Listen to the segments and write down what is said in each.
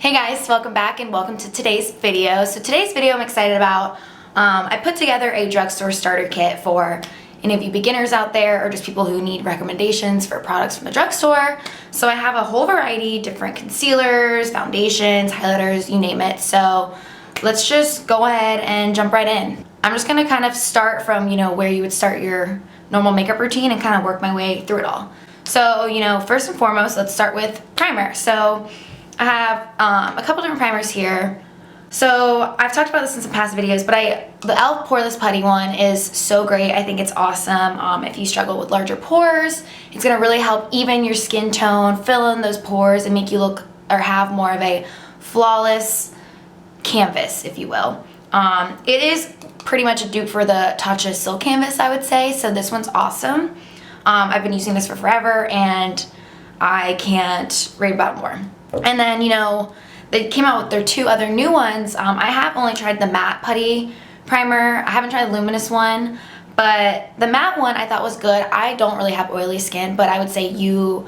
Hey guys, welcome back and welcome to today's video. So today's video I'm excited about. I put together a drugstore starter kit for any of you beginners out there or just people who need recommendations for products from the drugstore. So I have a whole variety, different concealers, foundations, highlighters, you name it. So let's just go ahead and jump right in. I'm just gonna kind of start from, where you would start your normal makeup routine and kind of work my way through it all. So, first and foremost, let's start with primer. So I have a couple different primers here. So I've talked about this in some past videos, but the e.l.f. Poreless Putty one is so great. I think it's awesome. If you struggle with larger pores, it's gonna really help even your skin tone, fill in those pores, and make you look or have more of a flawless canvas, if you will. It is pretty much a dupe for the Tatcha Silk Canvas, I would say. So this one's awesome. I've been using this for forever, and I can't rave about it more. And then, they came out with their two other new ones. I have only tried the matte putty primer. I haven't tried the luminous one, but the matte one I thought was good. I don't really have oily skin, but I would say you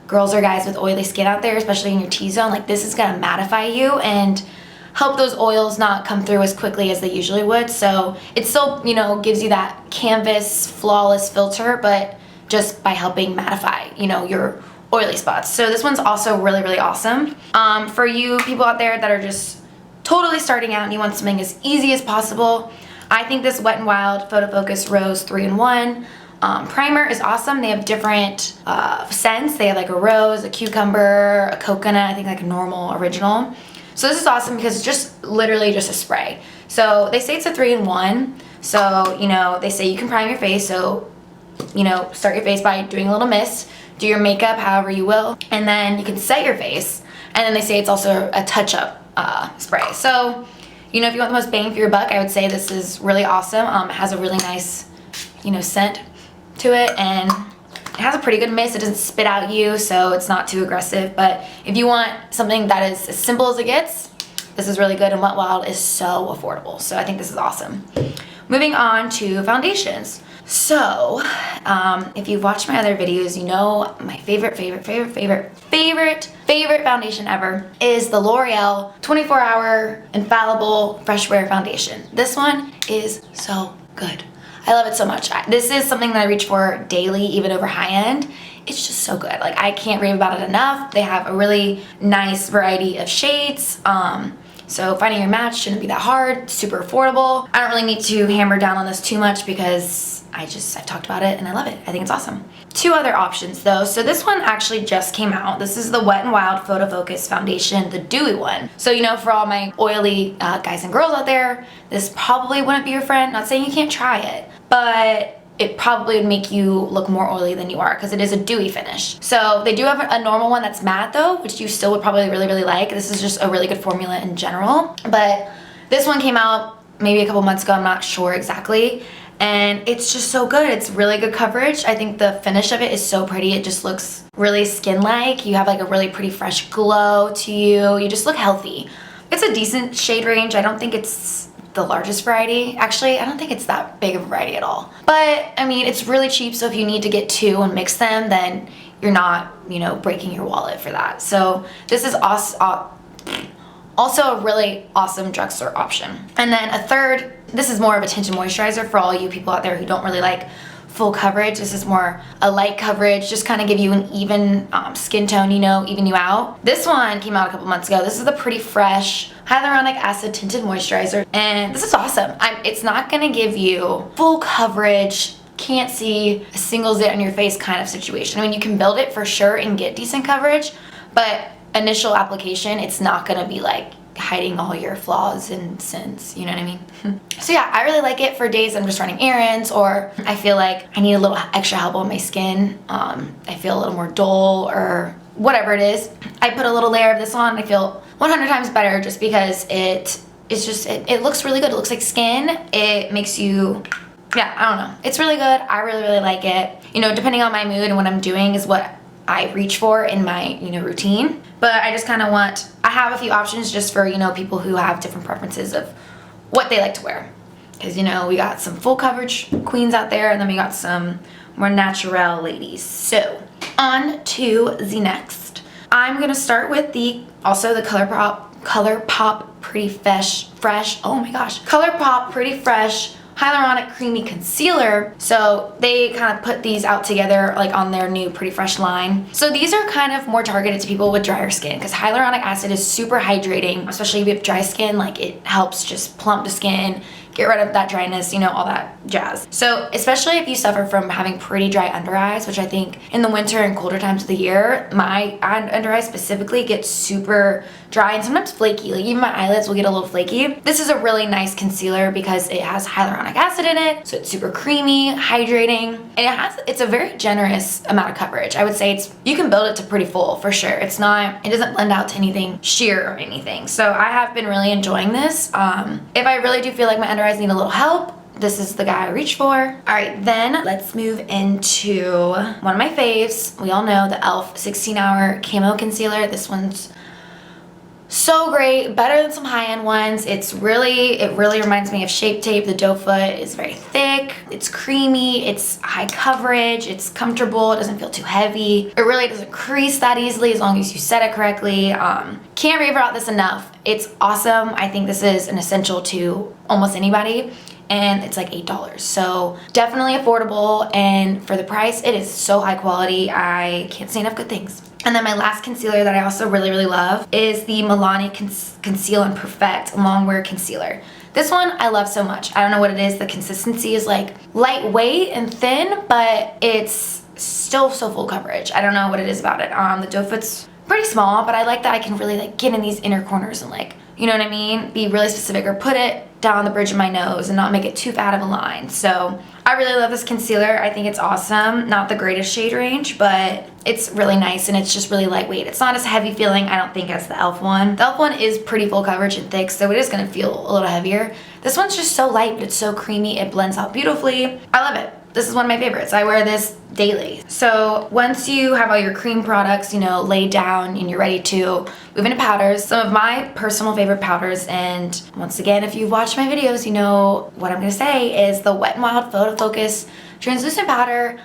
girls or guys with oily skin out there, especially in your T-zone, like this is gonna mattify you and help those oils not come through as quickly as they usually would. So it still, gives you that canvas flawless filter, but just by helping mattify, your oily spots. So this one's also really, really awesome. For you people out there that are just totally starting out and you want something as easy as possible, I think this Wet n Wild Photo Focus Rose 3-in-1 primer is awesome. They have different scents. They have like a rose, a cucumber, a coconut, I think like a normal original. So this is awesome because it's just literally just a spray. So they say it's a 3-in-1. So, they say you can prime your face. So, start your face by doing a little mist. Do your makeup however you will, and then you can set your face. And then they say it's also a touch-up spray. So, if you want the most bang for your buck, I would say this is really awesome. It has a really nice, scent to it, and it has a pretty good mist. It doesn't spit out you, so it's not too aggressive. But if you want something that is as simple as it gets, this is really good, and Wet n Wild is so affordable. So I think this is awesome. Moving on to foundations. So, if you've watched my other videos, my favorite foundation ever is the L'Oreal 24-Hour Infallible Fresh Wear Foundation. This one is so good. I love it so much. This is something that I reach for daily, even over high-end. It's just so good. Like, I can't rave about it enough. They have a really nice variety of shades. So finding your match shouldn't be that hard, super affordable. I don't really need to hammer down on this too much because I've talked about it and I love it. I think it's awesome. Two other options though. So this one actually just came out. This is the Wet n Wild Photo Focus Foundation, the Dewy one. So for all my oily guys and girls out there, this probably wouldn't be your friend. Not saying you can't try it, but it probably would make you look more oily than you are because it is a dewy finish. So they do have a normal one that's matte though, which you still would probably really, really like. This is just a really good formula in general. But this one came out maybe a couple months ago, I'm not sure exactly. And it's just so good. It's really good coverage. I think the finish of it is so pretty. It just looks really skin-like. You have like a really pretty fresh glow to you. You just look healthy. It's a decent shade range. I don't think it's the largest variety. Actually, I don't think it's that big of a variety at all. But I mean, it's really cheap, so if you need to get two and mix them, then you're not, breaking your wallet for that. So this is also a really awesome drugstore option. And then a third, this is more of a tinted moisturizer for all you people out there who don't really like full coverage. This is more a light coverage, just kind of give you an even skin tone, even you out. This one came out a couple months ago. This is the Pretty Fresh Hyaluronic Acid Tinted Moisturizer, and this is awesome. It's not gonna give you full coverage, can't see a single zit on your face kind of situation. I mean, you can build it for sure and get decent coverage, but initial application, it's not gonna be like hiding all your flaws and sins, you know what I mean? So yeah, I really like it for days I'm just running errands, or I feel like I need a little extra help on my skin. I feel a little more dull or whatever it is. I put a little layer of this on, I feel 100 times better just because it looks really good. It looks like skin. It makes you, yeah, I don't know. It's really good. I really, really like it. Depending on my mood and what I'm doing is what I reach for in my, routine. But I just kind of I have a few options just for, people who have different preferences of what they like to wear. Because, we got some full coverage queens out there, and then we got some more natural ladies. So, on to the next. I'm going to start with the Also the Colourpop Pretty Fresh, oh my gosh, Colourpop Pretty Fresh Hyaluronic Creamy Concealer. So they kind of put these out together like on their new Pretty Fresh line. So these are kind of more targeted to people with drier skin because hyaluronic acid is super hydrating, especially if you have dry skin. Like it helps just plump the skin, get rid of that dryness, you know, all that jazz. So especially if you suffer from having pretty dry under eyes, which I think in the winter and colder times of the year, my under eyes specifically get super dry and sometimes flaky. Like even my eyelids will get a little flaky. This is a really nice concealer because it has hyaluronic acid in it, so it's super creamy, hydrating, and it's a very generous amount of coverage. I would say you can build it to pretty full for sure. It doesn't blend out to anything sheer or anything. So I have been really enjoying this. If I really do feel like my under eyes need a little help, this is the guy I reach for. All right, then let's move into one of my faves. We all know the e.l.f. 16-hour Camo Concealer. This one's so great, better than some high-end ones. It really reminds me of Shape Tape. The doe foot is very thick, it's creamy, it's high coverage, it's comfortable, it doesn't feel too heavy. It really doesn't crease that easily as long as you set it correctly. Can't rave about this enough. It's awesome. I think this is an essential to almost anybody. And it's like $8. So definitely affordable, and for the price, it is so high quality. I can't say enough good things. And then my last concealer that I also really love is the Milani Conceal and Perfect Longwear Concealer. This one I love so much. I don't know what it is. The consistency is like lightweight and thin, but it's still so full coverage. I don't know what it is about it. The doe foot's pretty small, but I like that I can really like get in these inner corners and like, you know what I mean? Be really specific, or put it down the bridge of my nose and not make it too fat of a line. So I really love this concealer. I think it's awesome. Not the greatest shade range, but it's really nice and it's just really lightweight. It's not as heavy feeling, I don't think, as the e.l.f. one. The e.l.f. one is pretty full coverage and thick, so it is gonna feel a little heavier. This one's just so light, but it's so creamy. It blends out beautifully. I love it. This is one of my favorites. I wear this daily. So once you have all your cream products, you know, laid down and you're ready to move into powders, some of my personal favorite powders, and once again, if you've watched my videos, you know what I'm gonna say, is the Wet n Wild Photo Focus Translucent Powder.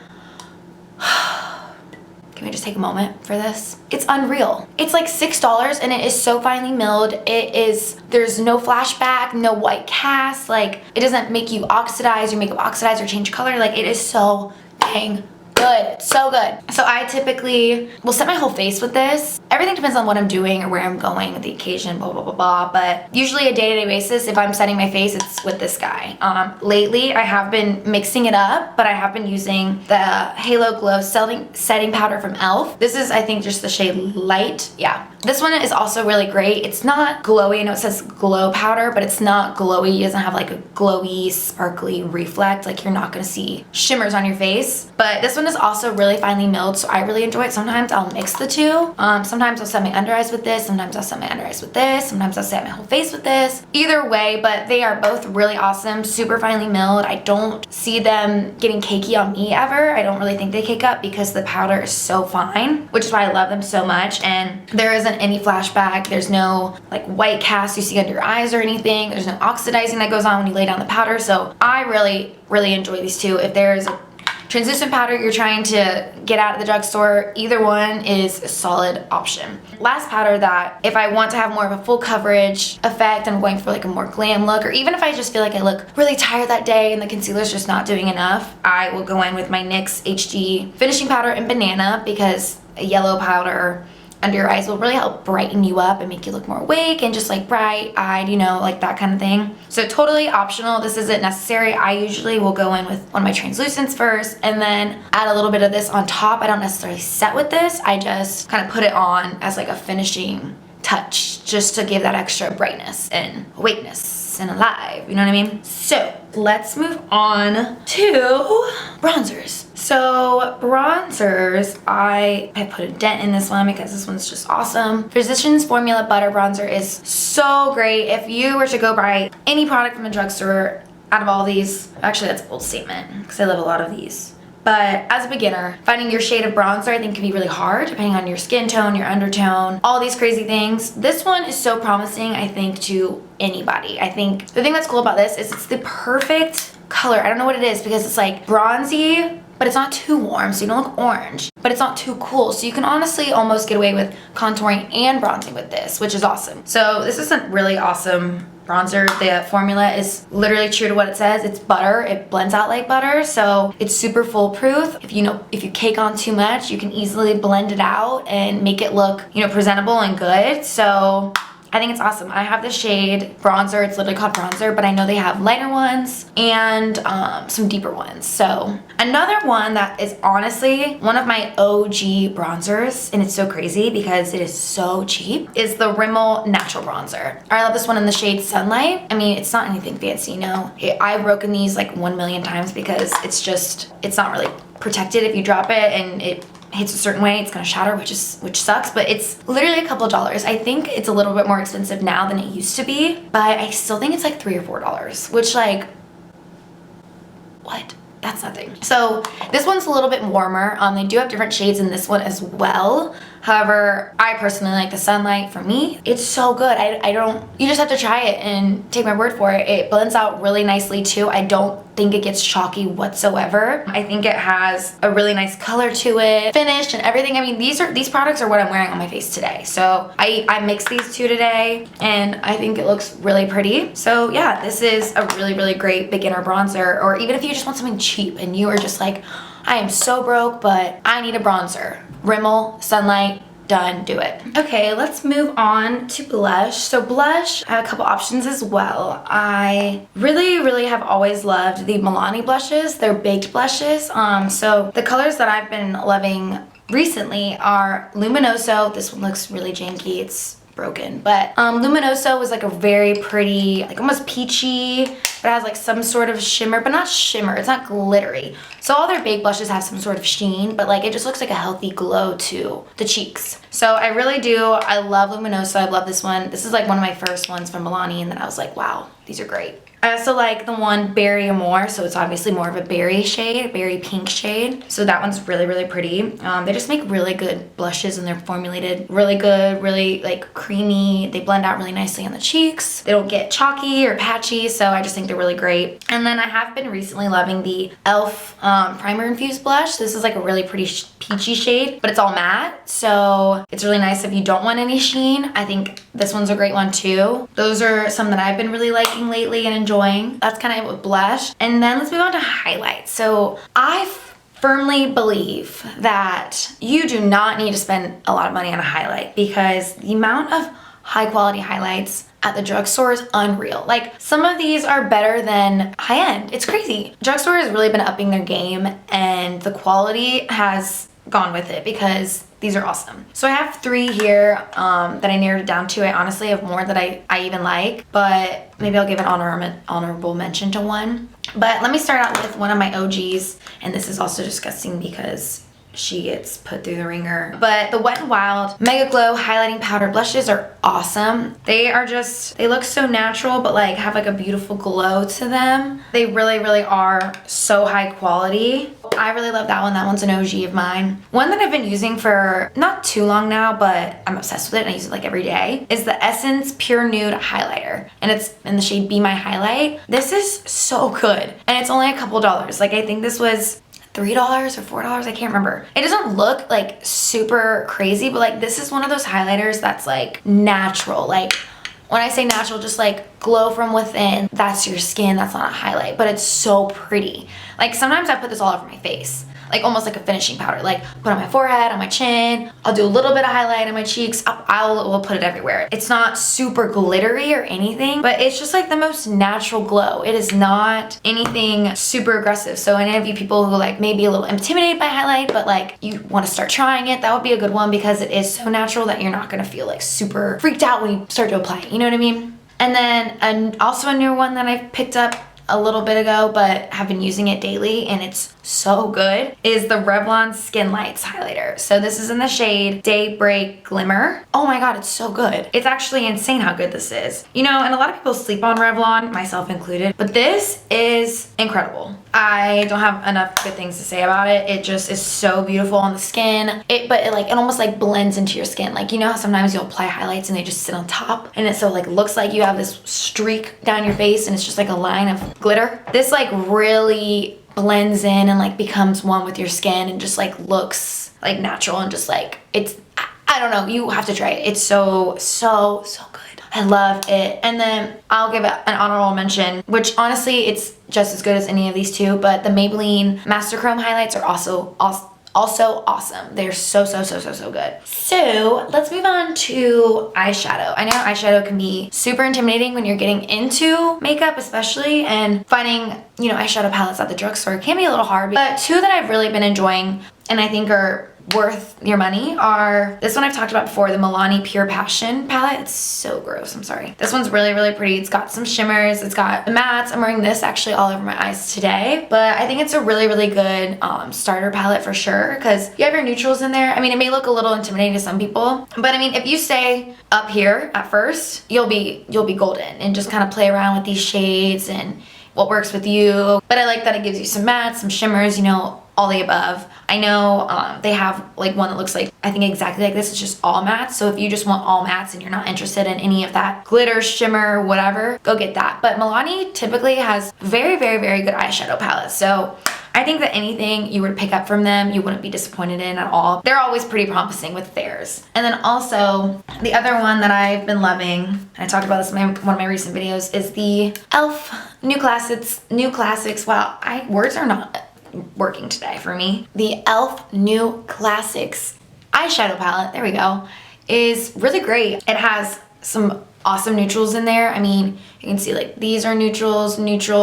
Can we just take a moment for this? It's unreal. It's like $6 and it is so finely milled. There's no flashback, no white cast. Like, it doesn't make you oxidize, your makeup oxidize or change color. Like, it is so dang good. So good. So I typically will set my whole face with this. Everything depends on what I'm doing or where I'm going, the occasion, blah, blah, blah, blah. But usually a day-to-day basis, if I'm setting my face, it's with this guy. Lately, I have been mixing it up, but I have been using the Halo Glow setting powder from e.l.f. This is, I think, just the shade Light. Yeah. This one is also really great. It's not glowy. I know it says glow powder, but it's not glowy. It doesn't have like a glowy, sparkly reflect. Like, you're not gonna see shimmers on your face. But this one is also really finely milled, so I really enjoy it. Sometimes I'll mix the two. Sometimes I'll set my under eyes with this. Sometimes I'll set my under eyes with this. Sometimes I'll set my whole face with this. Either way, but they are both really awesome, super finely milled. I don't see them getting cakey on me ever. I don't really think they cake up because the powder is so fine, which is why I love them so much. And there isn't any flashback. There's no like white cast you see under your eyes or anything. There's no oxidizing that goes on when you lay down the powder. So I really enjoy these two. If there's a translucent powder you're trying to get out of the drugstore, either one is a solid option. Last powder that if I want to have more of a full coverage effect, I'm going for like a more glam look, or even if I just feel like I look really tired that day and the concealer's just not doing enough, I will go in with my NYX HD finishing powder in Banana, because a yellow powder under your eyes will really help brighten you up and make you look more awake and just like bright-eyed, you know, like that kind of thing. So totally optional. This isn't necessary. I usually will go in with one of my translucents first and then add a little bit of this on top. I don't necessarily set with this. I just kind of put it on as like a finishing touch just to give that extra brightness and awakeness and alive, you know what I mean? So let's move on to bronzers. So bronzers, I put a dent in this one because this one's just awesome. Physicians Formula Butter Bronzer is so great. If you were to go buy any product from a drugstore out of all these, actually that's a bold statement because I love a lot of these. But as a beginner, finding your shade of bronzer I think can be really hard depending on your skin tone, your undertone, all these crazy things. This one is so promising, I think, to anybody. I think the thing that's cool about this is it's the perfect color. I don't know what it is because it's like bronzy but it's not too warm, so you don't look orange, but it's not too cool. So you can honestly almost get away with contouring and bronzing with this, which is awesome. So this is a really awesome bronzer. The formula is literally true to what it says. It's butter. It blends out like butter, so it's super foolproof. If you cake on too much, you can easily blend it out and make it look, presentable and good. So I think it's awesome. I have the shade bronzer. It's literally called bronzer, but I know they have lighter ones and some deeper ones. So another one that is honestly one of my OG bronzers, and it's so crazy because it is so cheap, is the Rimmel Natural Bronzer. I love this one in the shade Sunlight. I mean, it's not anything fancy, I've broken these like 1 million times because it's not really protected. If you drop it and it hits a certain way, it's gonna shatter, which sucks, but it's literally a couple dollars. I think it's a little bit more expensive now than it used to be, but I still think it's like $3 or $4, which like, what? That's nothing. So this one's a little bit warmer. They do have different shades in this one as well. However, I personally like the Sunlight. For me, it's so good. You just have to try it and take my word for it. It blends out really nicely too. I don't think it gets chalky whatsoever. I think it has a really nice color to it, finish and everything. I mean, these products are what I'm wearing on my face today. So I mixed these two today and I think it looks really pretty. So yeah, this is a really, really great beginner bronzer, or even if you just want something cheap and you are just like, I am so broke, but I need a bronzer. Rimmel, Sunlight, done, do it. Okay, let's move on to blush. So blush, I have a couple options as well. I really, really have always loved the Milani blushes. They're baked blushes. So the colors that I've been loving recently are Luminoso. This one looks really janky. It's broken, but Luminoso was like a very pretty, like almost peachy, but it has like some sort of shimmer, but not shimmer, it's not glittery. So all their baked blushes have some sort of sheen, but like it just looks like a healthy glow to the cheeks. So I really do, I love Luminoso. I love this one. This is like one of my first ones from Milani, and then I was like, wow, these are great. I also like the one Berry Amore, so it's obviously more of a berry shade, berry pink shade. So that one's really, really pretty. They just make really good blushes, and they're formulated really good, really like creamy. They blend out really nicely on the cheeks. They don't get chalky or patchy, so I just think they're really great. And then I have been recently loving the e.l.f. Primer Infused Blush. This is like a really pretty peachy shade, but it's all matte, so it's really nice if you don't want any sheen. I think this one's a great one too. Those are some that I've been really liking lately and enjoying. That's kind of it with blush. And then let's move on to highlights. So I firmly believe that you do not need to spend a lot of money on a highlight, because the amount of high quality highlights at the drugstore is unreal. Like, some of these are better than high-end. It's crazy. Drugstore has really been upping their game, and the quality has gone with it because these are awesome. So I have 3 here that I narrowed it down to. I honestly have more that I even like, but maybe I'll give an honorable mention to one. But let me start out with one of my OGs, and this is also disgusting because she gets put through the ringer. But the Wet n Wild Mega Glow Highlighting Powder Blushes are awesome. They look so natural, but like have like a beautiful glow to them. They really, really are so high quality. I really love that one. That one's an OG of mine. One that I've been using for not too long now, but I'm obsessed with it and I use it like every day, is the Essence Pure Nude Highlighter. And it's in the shade Be My Highlight. This is so good. And it's only a couple dollars. Like, I think this was $3 or $4, I can't remember. It doesn't look like super crazy, but like this is one of those highlighters that's like natural. Like, when I say natural, just like glow from within. That's your skin, that's not a highlight, but it's so pretty. Like, sometimes I put this all over my face, like almost like a finishing powder. Like, put on my forehead, on my chin. I'll do a little bit of highlight on my cheeks. I will put it everywhere. It's not super glittery or anything, but it's just like the most natural glow. It is not anything super aggressive. So any of you people who like may be a little intimidated by highlight, but like you want to start trying it, that would be a good one, because it is so natural that you're not going to feel like super freaked out when you start to apply it. You know what I mean? And then also a new one that I picked up a little bit ago, but have been using it daily, and it's so good, is the Revlon Skin Lights highlighter. So this is in the shade Daybreak Glimmer. Oh my god, it's so good. It's actually insane how good this is. You know, and a lot of people sleep on Revlon, myself included, but this is incredible. I don't have enough good things to say about it. It just is so beautiful on the skin. It almost like blends into your skin. Like, you know how sometimes you'll apply highlights and they just sit on top, and it so like looks like you have this streak down your face and it's just like a line of glitter. This like really blends in and like becomes one with your skin and just like looks like natural and just like I don't know, you have to try it. It's so good. I love it. And then I'll give it an honorable mention, which honestly it's just as good as any of these two, but the Maybelline Master Chrome highlights are also awesome. They're so good. So let's move on to eyeshadow. I know eyeshadow can be super intimidating when you're getting into makeup especially, and finding, you know, eyeshadow palettes at the drugstore can be a little hard. But two that I've really been enjoying and I think are worth your money are, this one I've talked about before, the Milani Pure Passion palette. It's so gross, I'm sorry. This one's really pretty. It's got some shimmers, it's got the mattes. I'm wearing this actually all over my eyes today, but I think it's a really good starter palette for sure, because you have your neutrals in there. I mean, it may look a little intimidating to some people, but I mean, if you stay up here at first, you'll be golden and just kind of play around with these shades and what works with you. But I like that it gives you some mattes, some shimmers, you know, all the above. I know they have like one that looks like, I think exactly like this. It's just all mattes. So if you just want all mattes and you're not interested in any of that glitter, shimmer, whatever, go get that. But Milani typically has very good eyeshadow palettes. So I think that anything you were to pick up from them, you wouldn't be disappointed in at all. They're always pretty promising with theirs. And then also the other one that I've been loving, and I talked about this in one of my recent videos, is the e.l.f. New Classics. Wow, words are not working today for me. The e.l.f. New Classics eyeshadow palette, there we go, is really great. It has some awesome neutrals in there. I mean, you can see like these are neutral,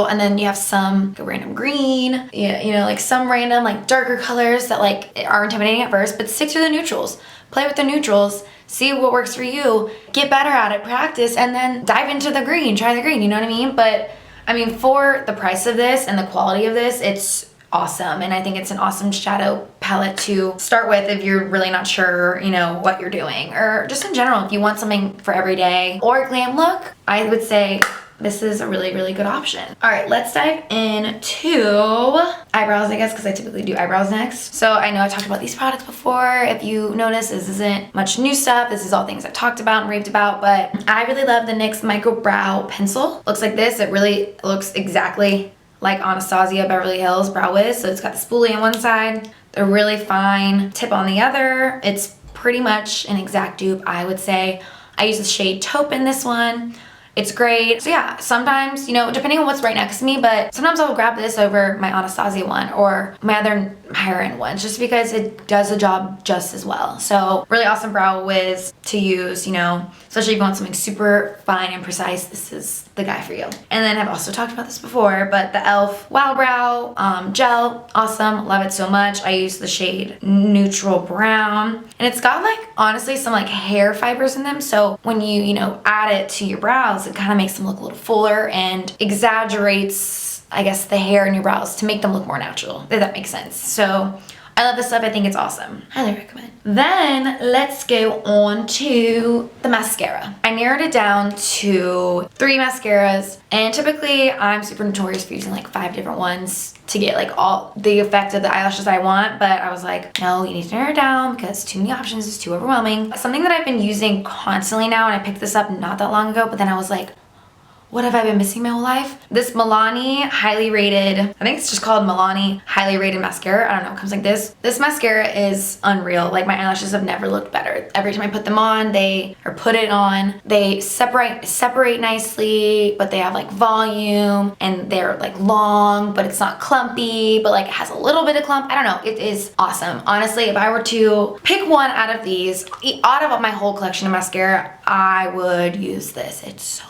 and then you have some like a random green, yeah, you know, like some random like darker colors that like are intimidating at first, but stick to the neutrals. Play with the neutrals, see what works for you, get better at it, practice, and then dive into the green, try the green, you know what I mean? But I mean, for the price of this and the quality of this, it's awesome. And I think it's an awesome shadow palette to start with if you're really not sure, you know, what you're doing, or just in general, if you want something for every day or glam look, I would say this is a really good option. All right, let's dive into eyebrows, I guess, because I typically do eyebrows next. So I know I talked about these products before. If you notice, this isn't much new stuff. This is all things I've talked about and raved about, but I really love the NYX Micro Brow Pencil. Looks like this. It really looks exactly like Anastasia Beverly Hills Brow Wiz. So it's got the spoolie on one side, the really fine tip on the other. It's pretty much an exact dupe, I would say. I use the shade Taupe in this one. It's great. So yeah, sometimes, you know, depending on what's right next to me, but sometimes I'll grab this over my Anastasia one or my other higher end ones, just because it does the job just as well. So really awesome Brow Wiz to use, you know, especially if you want something super fine and precise, this is the guy for you. And then I've also talked about this before, but the e.l.f. Wow Brow gel, awesome, love it so much. I use the shade Neutral Brown, and it's got like, honestly, some like hair fibers in them. So when you know, add it to your brows, it kind of makes them look a little fuller and exaggerates, I guess, the hair in your brows to make them look more natural, if that makes sense. So I love this stuff. I think it's awesome. Highly recommend. Then let's go on to the mascara. I narrowed it down to 3 mascaras, and typically I'm super notorious for using like 5 different ones to get like all the effect of the eyelashes I want, but I was like, no, you need to narrow it down because too many options is too overwhelming. Something that I've been using constantly now, and I picked this up not that long ago, but then I was like, what have I been missing my whole life? This Milani highly rated, I think it's just called Milani highly rated mascara. I don't know, it comes like this. This mascara is unreal. Like, my eyelashes have never looked better. Every time I put them on, put it on, they separate nicely, but they have like volume, and they're like long, but it's not clumpy, but like it has a little bit of clump. I don't know, it is awesome. Honestly, if I were to pick one out of these, out of my whole collection of mascara, I would use this. It's so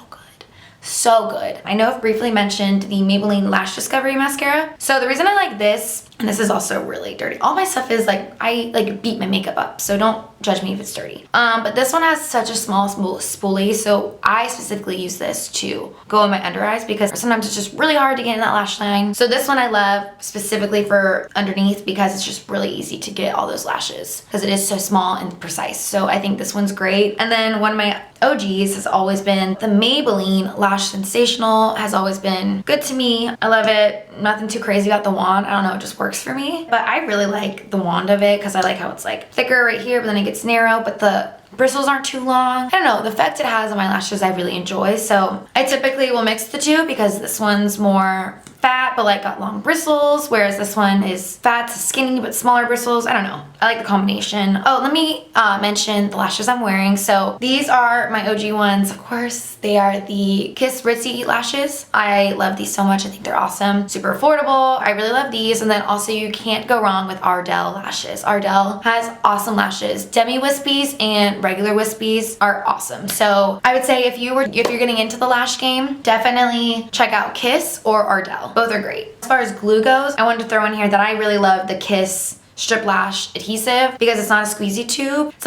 good. I know I've briefly mentioned the Maybelline Lash Discovery Mascara. So the reason I like this, and this is also really dirty. All my stuff is like, I like beat my makeup up, so don't judge me if it's dirty. But this one has such a small spoolie, so I specifically use this to go in my under eyes because sometimes it's just really hard to get in that lash line. So this one I love specifically for underneath because it's just really easy to get all those lashes because it is so small and precise. So I think this one's great. And then one of my OGs has always been the Maybelline Lash Sensational, has always been good to me. I love it. Nothing too crazy about the wand. I don't know, it just works for me. But I really like the wand of it because I like how it's like thicker right here, but then it gets narrow, but the bristles aren't too long. I don't know, the effect it has on my lashes I really enjoy. So I typically will mix the two because this one's more fat but like got long bristles, whereas this one is fat to skinny but smaller bristles. I don't know. I like the combination. Oh, let me mention the lashes I'm wearing. So these are my OG ones, of course. They are the Kiss Ritzy lashes. I love these so much. I think they're awesome. Super affordable. I really love these. And then also you can't go wrong with Ardell lashes. Ardell has awesome lashes. Demi wispies and regular wispies are awesome. So I would say if you're getting into the lash game, definitely check out Kiss or Ardell. Both are great. As far as glue goes, I wanted to throw in here that I really love the Kiss Strip Lash Adhesive because it's not a squeezy tube. It's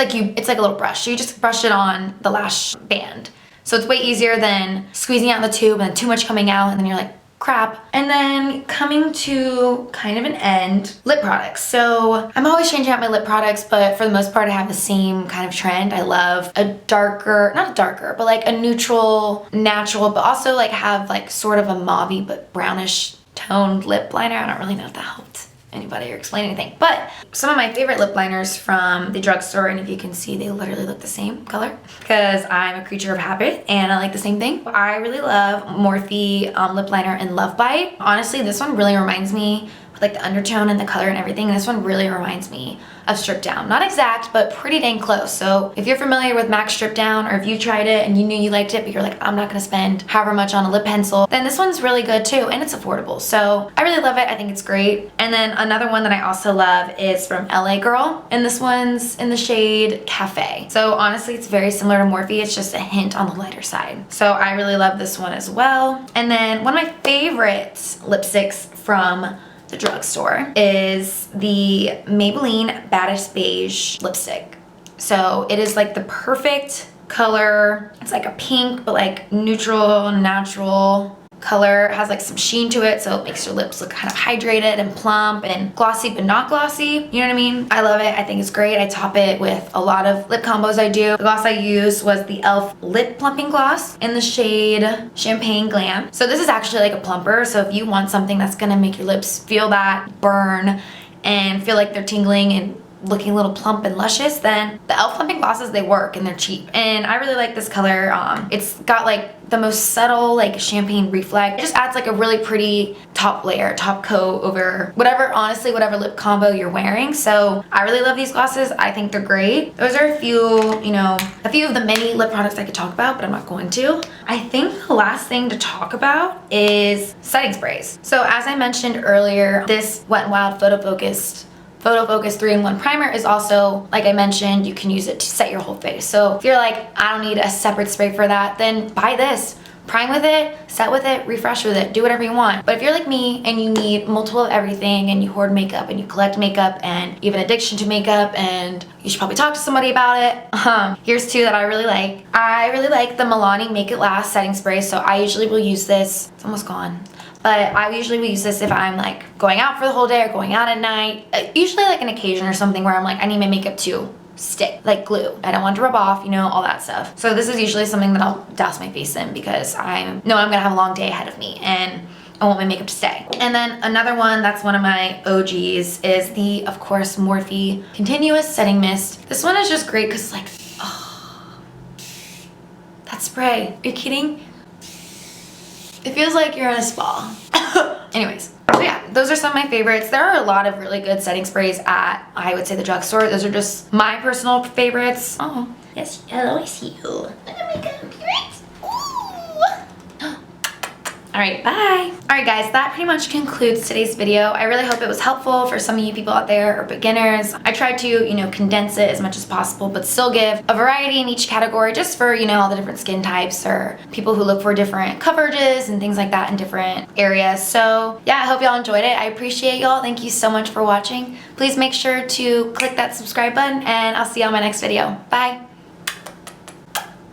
like a little brush. So you just brush it on the lash band. So it's way easier than squeezing out the tube and then too much coming out and then you're like, crap. And then coming to kind of an end, lip products. So I'm always changing out my lip products, but for the most part I have the same kind of trend. I love a darker, not a darker, but like a neutral, natural, but also like have like sort of a mauvey but brownish toned lip liner. I don't really know if that helped anybody or explain anything, but some of my favorite lip liners from the drugstore, and if you can see, they literally look the same color because I'm a creature of habit and I like the same thing. I really love Morphe lip liner in Love Bite. Honestly, this one really reminds me with like the undertone and the color and everything. This one really reminds me of Strip Down. Not exact, but pretty dang close. So if you're familiar with MAC Strip Down, or if you tried it and you knew you liked it, but you're like, I'm not gonna spend however much on a lip pencil, then this one's really good too, and it's affordable. So I really love it. I think it's great. And then another one that I also love is from LA Girl, and this one's in the shade Cafe. So honestly, it's very similar to Morphe. It's just a hint on the lighter side. So I really love this one as well. And then one of my favorite lipsticks from the drugstore is the Maybelline Baddest Beige lipstick. So it is like the perfect color. It's like a pink, but like neutral, natural color. It has like some sheen to it, so it makes your lips look kind of hydrated and plump and glossy but not glossy. You know what I mean? I love it. I think it's great. I top it with a lot of lip combos I do. The gloss I used was the e.l.f. Lip Plumping Gloss in the shade Champagne Glam. So this is actually like a plumper, so if you want something that's gonna make your lips feel that burn and feel like they're tingling and looking a little plump and luscious, then the e.l.f. plumping glosses, they work and they're cheap. And I really like this color. It's got like the most subtle like champagne reflect. It just adds like a really pretty top layer, top coat over whatever, honestly, whatever lip combo you're wearing. So I really love these glosses. I think they're great. Those are a few, you know, a few of the many lip products I could talk about, but I'm not going to. I think the last thing to talk about is setting sprays. So as I mentioned earlier, this Wet n Wild Photo Focus 3-in-1 primer is also, like I mentioned, you can use it to set your whole face. So if you're like, I don't need a separate spray for that, then buy this. Prime with it, set with it, refresh with it, do whatever you want. But if you're like me and you need multiple of everything and you hoard makeup and you collect makeup and you have an addiction to makeup and you should probably talk to somebody about it, here's two that I really like. I really like the Milani Make It Last setting spray. So I usually will use this, it's almost gone. But I usually will use this if I'm like going out for the whole day or going out at night. Usually like an occasion or something where I'm like, I need my makeup to stick, like glue. I don't want it to rub off, you know, all that stuff. So this is usually something that I'll douse my face in because I know I'm gonna have a long day ahead of me and I want my makeup to stay. And then another one that's one of my OGs is the, of course, Morphe Continuous Setting Mist. This one is just great because it's like, oh, that spray. Are you kidding? It feels like you're in a spa. Anyways, so yeah, those are some of my favorites. There are a lot of really good setting sprays at, I would say, the drugstore. Those are just my personal favorites. Oh, yes, hello, I see you. Look at my favorites. All right, bye. All right, guys, that pretty much concludes today's video. I really hope it was helpful for some of you people out there or beginners. I tried to, you know, condense it as much as possible, but still give a variety in each category just for, you know, all the different skin types or people who look for different coverages and things like that in different areas. So yeah, I hope y'all enjoyed it. I appreciate y'all. Thank you so much for watching. Please make sure to click that subscribe button and I'll see you on my next video. Bye.